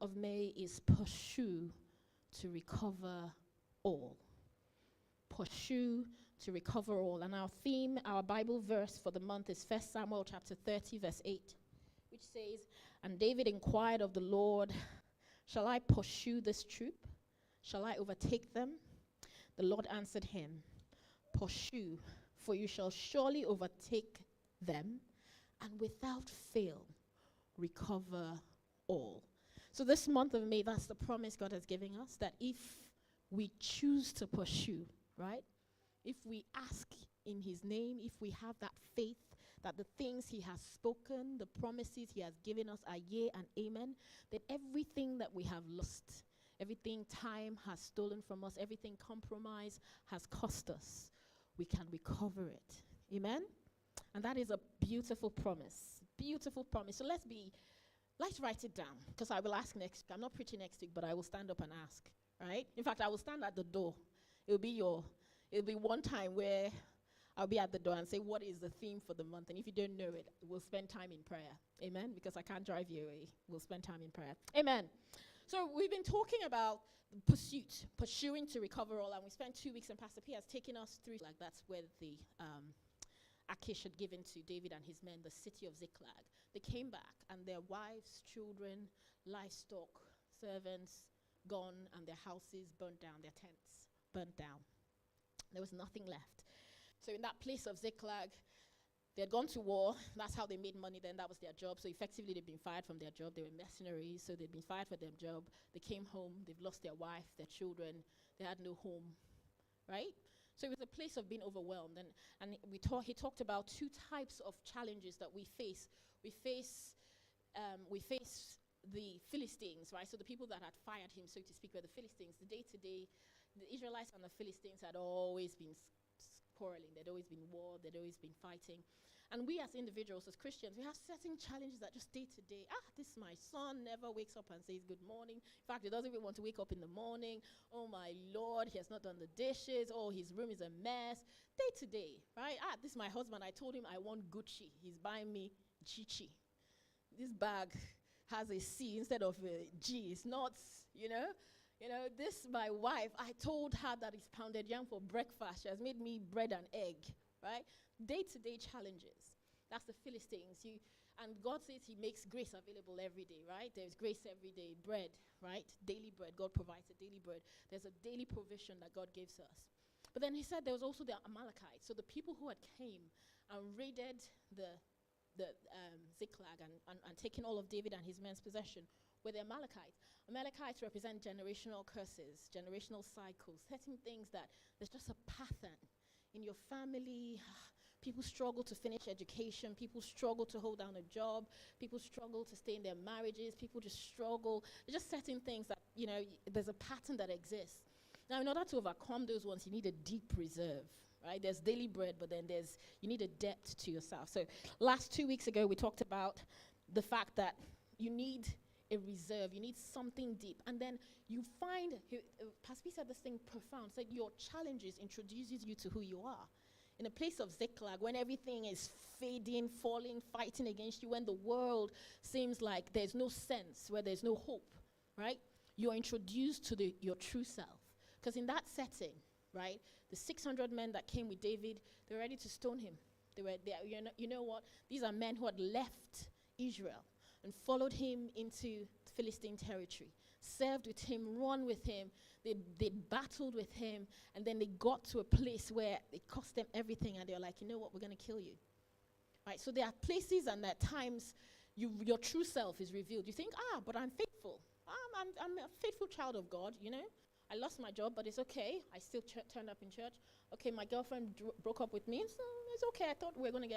of May is pursue to recover all. Pursue to recover all. And our theme, our Bible verse for the month is 1 Samuel chapter 30, verse 8, which says, "And David inquired of the Lord, shall I pursue this troop? Shall I overtake them? The Lord answered him, pursue, for you shall surely overtake them, and without fail recover all." So this month of May, that's the promise God has given us, that if we choose to pursue, right? If we ask in his name, if we have that faith that the things he has spoken, the promises he has given us are yea and amen, then everything that we have lost, everything time has stolen from us, everything compromise has cost us, we can recover it. Amen? And that is a beautiful promise. Beautiful promise. So let's write it down, because I will ask next week. I'm not preaching next week, but I will stand up and ask, right? In fact, I will stand at the door. It'll be one time where I'll be at the door and say, what is the theme for the month? And if you don't know it, we'll spend time in prayer. Amen? Because I can't drive you away. We'll spend time in prayer. Amen. So we've been talking about pursuing to recover all, and we spent 2 weeks, and Pastor P has taken us through, like that's where the Achish had given to David and his men, the city of Ziklag. They came back, and their wives, children, livestock, servants gone, and their houses burnt down, their tents burnt down. There was nothing left. So in that place of Ziklag, they had gone to war. That's how they made money then. That was their job. So effectively, they'd been fired from their job. They were mercenaries, so they'd been fired from their job. They came home. They've lost their wife, their children. They had no home, right? So it was a place of being overwhelmed. And he talked about two types of challenges that we face. We face the Philistines, right? So the people that had fired him, so to speak, were the Philistines. The day-to-day, the Israelites and the Philistines had always been quarreling. There'd always been war. There'd always been fighting. And we as individuals, as Christians, we have certain challenges that just day to day. My son never wakes up and says good morning. In fact, he doesn't even want to wake up in the morning. Oh my Lord, he has not done the dishes. Oh, his room is a mess. Day to day, right? This is my husband. I told him I want Gucci. He's buying me Chichi. This bag has a C instead of a G. It's not, this my wife, I told her that it's pounded yam for breakfast. She has made me bread and egg, right? Day-to-day challenges. That's the Philistines. And God says he makes grace available every day, right? There's grace every day. Bread, right? Daily bread. God provides a daily bread. There's a daily provision that God gives us. But then he said there was also the Amalekites. So the people who had came and raided the Ziklag and taken all of David and his men's possession were the Amalekites. Amalekites represent generational curses, generational cycles, certain things that there's just a pattern in your family. People struggle to finish education. People struggle to hold down a job. People struggle to stay in their marriages. People just struggle. There's just certain things that, there's a pattern that exists. Now, in order to overcome those ones, you need a deep reserve, right? There's daily bread, but then you need a debt to yourself. So last 2 weeks ago, we talked about the fact that you need a reserve. You need something deep. And then you find, Pastor P said this thing profound, said your challenges introduces you to who you are. In a place of Ziklag, when everything is fading, falling, fighting against you, when the world seems like there's no sense, where there's no hope, right? You're introduced to your true self. Because in that setting, right, the 600 men that came with David, they were ready to stone him. You know what? These are men who had left Israel and followed him into Philistine territory, served with him, run with him. They battled with him, and then they got to a place where it cost them everything, and they were like, you know what, we're going to kill you. Right? So there are places and at times your true self is revealed. You think, but I'm faithful. I'm a faithful child of God, I lost my job, but it's okay. I still turned up in church. Okay, my girlfriend broke up with me. So it's okay. I thought we were going to get